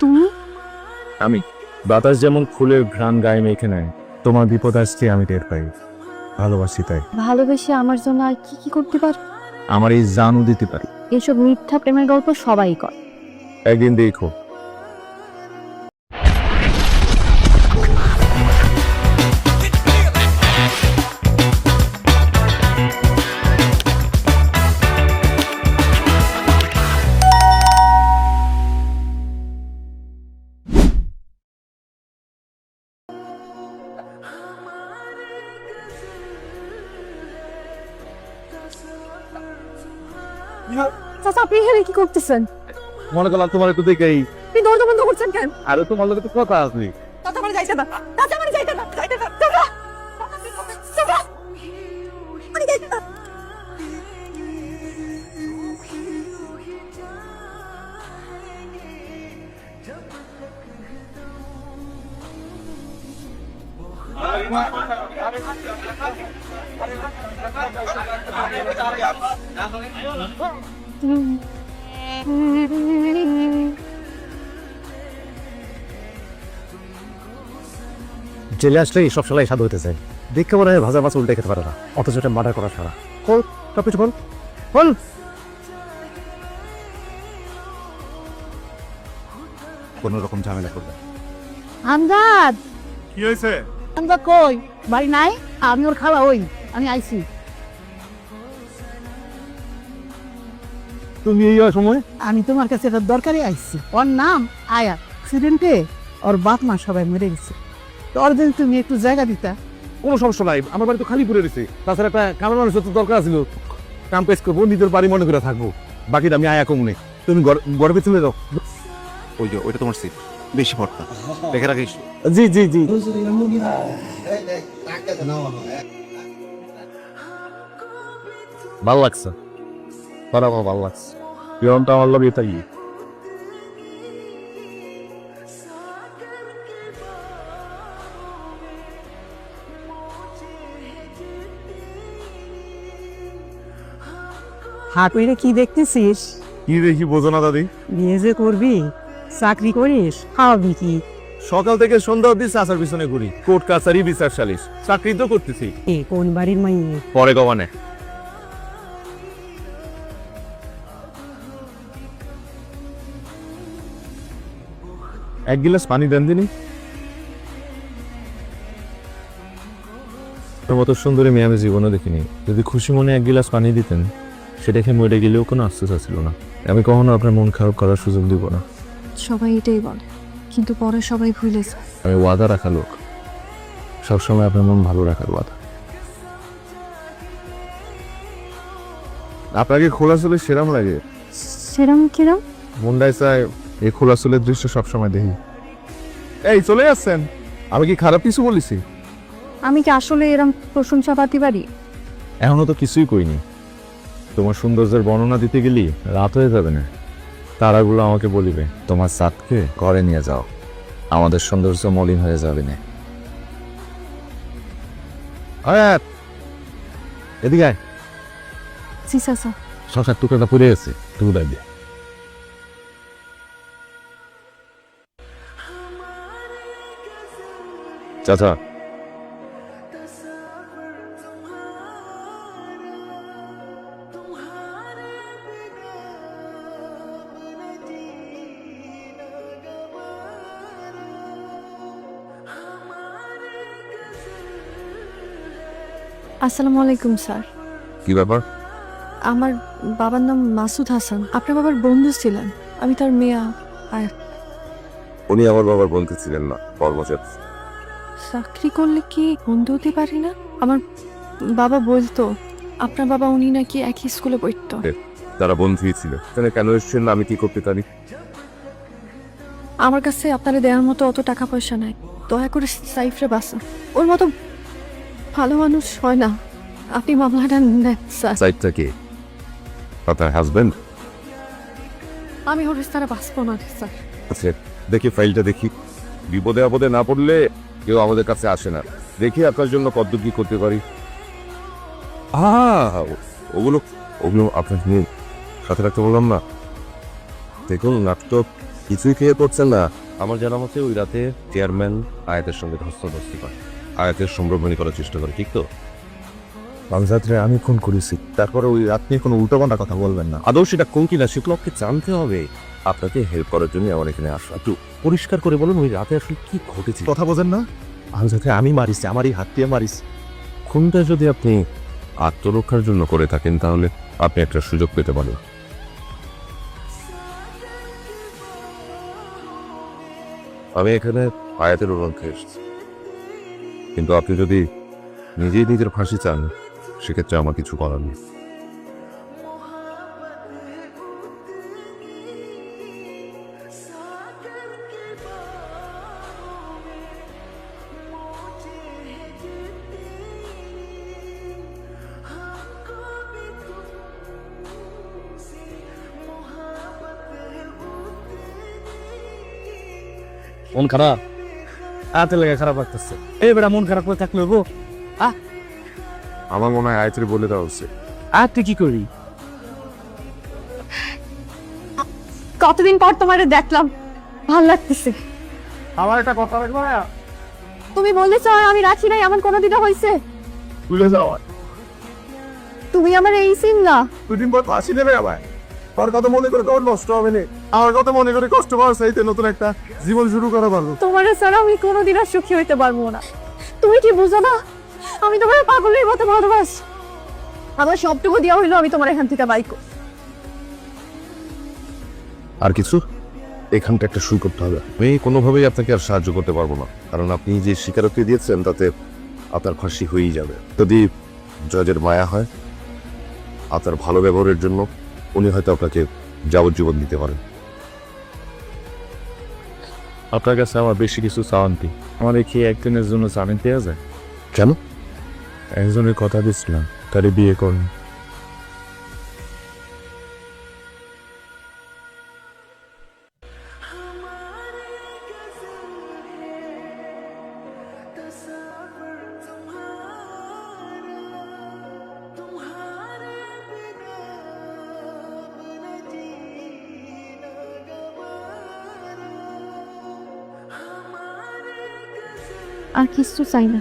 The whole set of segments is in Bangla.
তুমি? আমি বাতাস যেমন ফুলের ঘ্রাণ গায়ে মেখে নেয়, তোমার বিপদ আসছে আমি টের পাই। ভালোবাসি তাই। ভালোবেসে আমার জন্য আর কি কি করতে পারো? আমার এই জানও দিতে পারি। এসব মিথ্যা প্রেমের গল্প সবাই করে। একদিন দেখো। চাচা, আপনি এখানে কি করতেছেন? মনে করলাম তোমার একটু দেখেই। আপনি দরজা বন্ধ করছেন কেন? আরে তোমার লোকের তো কথা আছে। চাচা, আমার যাইতে না। চাচা, আমার যাইতে না। যাইতে না। চাচা! চাচা! আমার যাইতে না। জেলে আসলে সব সময় স্বাদ হইতে চায়। দেখে মনে হয় ভাজা মাছ উল্টে খেতে পারে না, অথচ এটা মার্ডার করা সারা। খোল সব কিছু খোল খোল। কোন রকম ঝামেলা করবে। আমজাদ! কি হয়েছে? আমজাদ কই? বাড়ি নাই? আমি ওর খালা ওই। আমি আইছি। তুমি এই সময়? আমি তোমার কাছে এটা দরকারি আইছি। ওর নাম আয়াত। অ্যাক্সিডেন্টে ওর বাপ মা সবাই মরে গেছে। তোর যদি তুমি একটু জায়গা দিতা। কোনো সমস্যা নাই, আমার বাড়ি তো খালি পড়ে রয়েছে। তাছাড়া একটা কামের মানুষের তো দরকার ছিল। কাম পেশ করবো, নিজের বাড়ি মনে করে থাকবো। বাকিটা আমি আয়া কমুনে। তুমি গর্বে চলে যাও। ওই যে ওইটা তোমার সিট, বেশি ভর্তা, দেখে রাখিস। জি জি জি। ভাল লাগছে, বরাবর ভাল লাগছে। জীবনটা আমার লগে তাই। হাট হইলে কি দেখতেছিস? কি দেখি বোঝো না দাদি? বিয়ে যে করবি, চাকরি করিস, খাওয়াবি কি? সকাল থেকে সন্ধ্যা অব্দি চাচার পিছনে ঘুরি। কোর্ট কাছারি বিচার সালিশ, চাকরি তো করতেছি। এ কোন বাড়ির মাইয়ে? পরে কমানে। এক গিলাস পানি দেন দিনি। তোর মতো সুন্দরী মেয়ে আমি জীবনে দেখিনি। যদি খুশি মনে এক গিলাস পানি দিতেন, সেটাকে মরে গেলেও কোনো আফসোস ছিল না। আমি কখনো আপনার মন খারাপ করার সুযোগ দিব না। সবাই এটাই বলে, কিন্তু পরে সবাই ভুলে যায়। আমি ওয়াদা রাখা লোক, সবসময় আপনার মন ভালো রাখার ওয়াদা। আপনাকে খোলা চুলে সেরাম লাগে? সেরম কিরম? মুন্ডায় চায় এই খোলা চুলের দৃশ্য সবসময় দেখি। এই চলে যাচ্ছেন? আমি কি খারাপ কিছু বলেছি? আমি কি আসলে এরম প্রশংসা পাতি পারি? এখনো তো কিছুই কইনি। তোমার সৌন্দর্যের বর্ণনা দিতে গেলি রাত হয়ে যাবে না। তারাগুলো আমাকে বলিবে তোমার সাথকে ঘরে নিয়ে যাও, আমাদের সৌন্দর্য মলিন হয়ে যাবে না। আয়াত, এদিকে আয়। জি চাচা। শশার টুকরাটা পড়ে গেছে, তুই দাবি। চাচা, আসসালামু আলাইকুম স্যার। কি ব্যাপার? আমার বাবার নাম মাসুদ হাসান। আপনার বাবার বন্ধু ছিলেন। আমি তার মেয়ে আয়াত। উনি আমার বাবার বন্ধু ছিলেন না, কর্মচারী। চাকরি করলে কি বন্ধু হতে পারি না? আমার বাবা বলতো আপনার বাবা উনি নাকি একই স্কুলে পড়তো। তারা বন্ধুই ছিল। তাহলে কেন এসেছেন আমি কি করতে পারি? আমার কাছে আপনারা দেওয়ার মতো অত টাকা পয়সা নাই। দয়া করে সাইফরে বাঁচা। ওর মতো ভালো মানুষ হয় না। আপনি মামলাটা নেন স্যার। সাইডটা কি? আপনার হাজবেন্ড? আমি ওর তারা বাঁচবো না স্যার। আচ্ছা দেখি ফাইলটা দেখি। বিপদে আপদে না পড়লে কেউ আমাদের কাছে আসে না। দেখি আপনার জন্য কত কি করতে পারি। ওগুলো ওগুলো আপনার নিয়ে সাথে রাখতে বললাম না। দেখুন নাটক কিছুই খেয়ে পড়ছেন না। আমার জানা মতে ওই রাতে চেয়ারম্যান আয়াতের সঙ্গে ধস্তাধস্তি করে, আয়াতের সম্ভ্রমণি করার চেষ্টা করে, ঠিক তো? রামজাতরে আমি খুন করেছি, তারপরে ওই রাত নিয়ে কোনো উল্টোপাল্টা কথা বলবেন না। আদৌ সেটা কোন কিনা সেগুলোকে জানতে হবে। আপনাকে হেল্প করার জন্য আমার এখানে আসা। একটু পরিষ্কার করে বলুন ওই রাতে আসলে কি ঘটেছে। কথা বোঝেন না? রামজাতরে আমি মারিছি, আমার এই হাত দিয়ে মারিছি। খুনটা যদি আপনি আত্মরক্ষার জন্য করে থাকেন তাহলে আপনি একটা সুযোগ পেতে পারেন। আমি এখানে আয়াতের উল্লঙ্ঘে এসেছি, কিন্তু আপনি যদি নিজেই নিজের ফাঁসি চান সেক্ষেত্রে আমার কিছু করার নেই। মন খারাপ? হাতে লেগে খারাপ লাগতেছে। এই বেটা মন খারাপ করে থাকলে গো। আমার মনে হয় আয়ত্রী বলে দেওয়া উচিত। আর তুই কি করি? কতদিন পর তোমারে দেখলাম, ভাল লাগতেছে। আমার একটা কথা রাখবো না? তুমি বলেছ আর আমি রাখি নাই, এমন কোনোদিনও হয়েছে? ভুলে যাওয়া তুমি আমার এই সিন না। দুদিন পর ফাঁসি দেবে আবার। তোর কথা মনে করে তোর নষ্ট হবে না, আমার কথা মনে করে কষ্ট পাওয়ার চাইতে নতুন একটা জীবন শুরু করা ভালো। তোমার ছাড়া আমি কোনোদিন আর সুখী হইতে পারবো না। তুমি কি বুঝো না আমি তোমার পাগলের মতো ভালোবাসি। আমার সবটুকু দেওয়া হইলো আমি তোমার এখান থেকে বাইক। আর কিছু? এখানটা একটা সই করতে হবে। আমি কোনোভাবেই আপনাকে আর সাহায্য করতে পারবো না, কারণ আপনি যে স্বীকারোক্তি দিয়েছেন তাতে আপনার ফাঁসি হয়েই যাবে। যদি জজের মায়া হয়, আপনার ভালো ব্যবহারের জন্য উনি হয়তো আপনাকে যাবজ্জীবন দিতে পারেন। আপনার কাছে আমার বেশি কিছু চাওয়ান্তি। আমার কি একদিনের জন্য জামিন দেওয়া যায়? কেন? একজনের কথা দিচ্ছিলাম, তারে বিয়ে করুন। আর কিছু চাই না।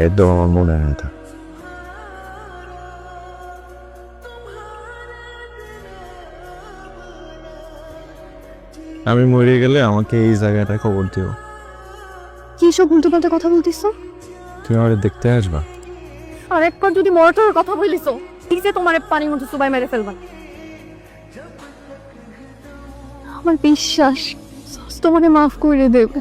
একদম আমার মনে হয় না। আমি মরে গেলে আমাকে এই জায়গাটা খবর দিও। কি সব উল্টোপাল্টা কথা বলতেছো? তুমি আমার দেখতে আসবা? আর একবার যদি মরটার কথা বলিছো ঠিক যে তোমার পানির মধ্যে সুবাই মেরে ফেলবা। আমার বিশ্বাস তোমাকে মাফ করে দেব।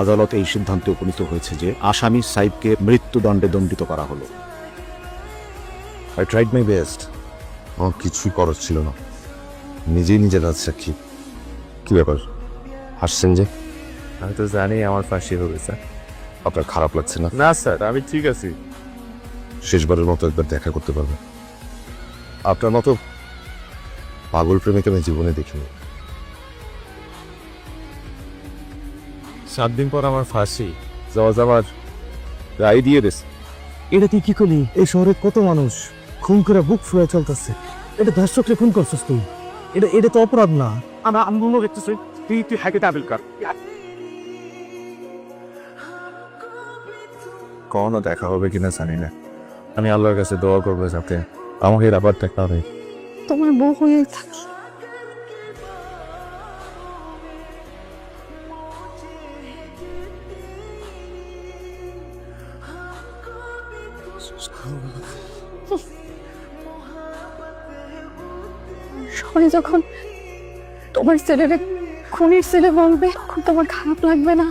আদালত এই সিদ্ধান্তে উপনীত হয়েছে যে আসামি সাইবকে মৃত্যুদণ্ডে দণ্ডিত করা হলো। I tried my best. আমার কিছুই করার ছিল না, নিজেই নিজের রাজ সাক্ষী। কি ব্যাপার, হাসছেন যে? আমি তো জানি আমার ফাঁসি হবে স্যার। আপনার খারাপ লাগছে না? না স্যার, আমি ঠিক আছি। শেষবারের মতো একবার দেখা করতে পারবেন? আপনার মতো পাগল প্রেমিক আমি জীবনে দেখিনি। 7 দিন পর আমার ফাঁসি, যাওয়ার রায় দিয়ে দিয়েছে। এটা তুই কি করলি? এই শহরে কত মানুষ খুন করে বুক ফুয়ে চলতেছে। এটা দর্শককে খুন করছিস তুই। এটা তো অপরাধ না। আমি বলবো দেখতেছি তুই হাইকে টাবিল কর। কখনো দেখা হবে কিনা জানি না। আমি আল্লাহর কাছে দোয়া করবো যাতে আমাকে আবার দেখা হবে। তোমার বউ হয়ে থাকি। সবাই যখন তোমার ছেলেরে খুনির ছেলে বলবে তখন তোমার খারাপ লাগবে না?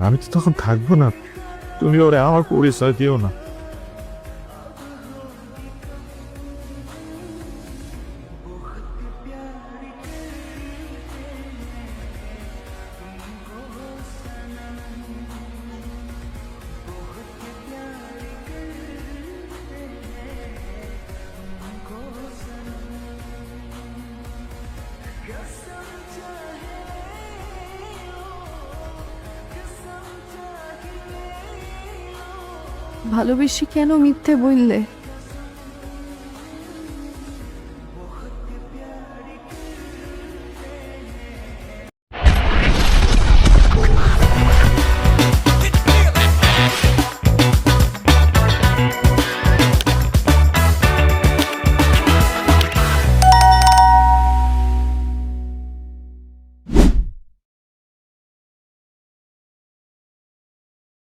আমি তো তখন থাকবো না, তুমি ওরে আমার পরিচয় দিও না। ভালোবেসে কেন মিথ্যে বললে?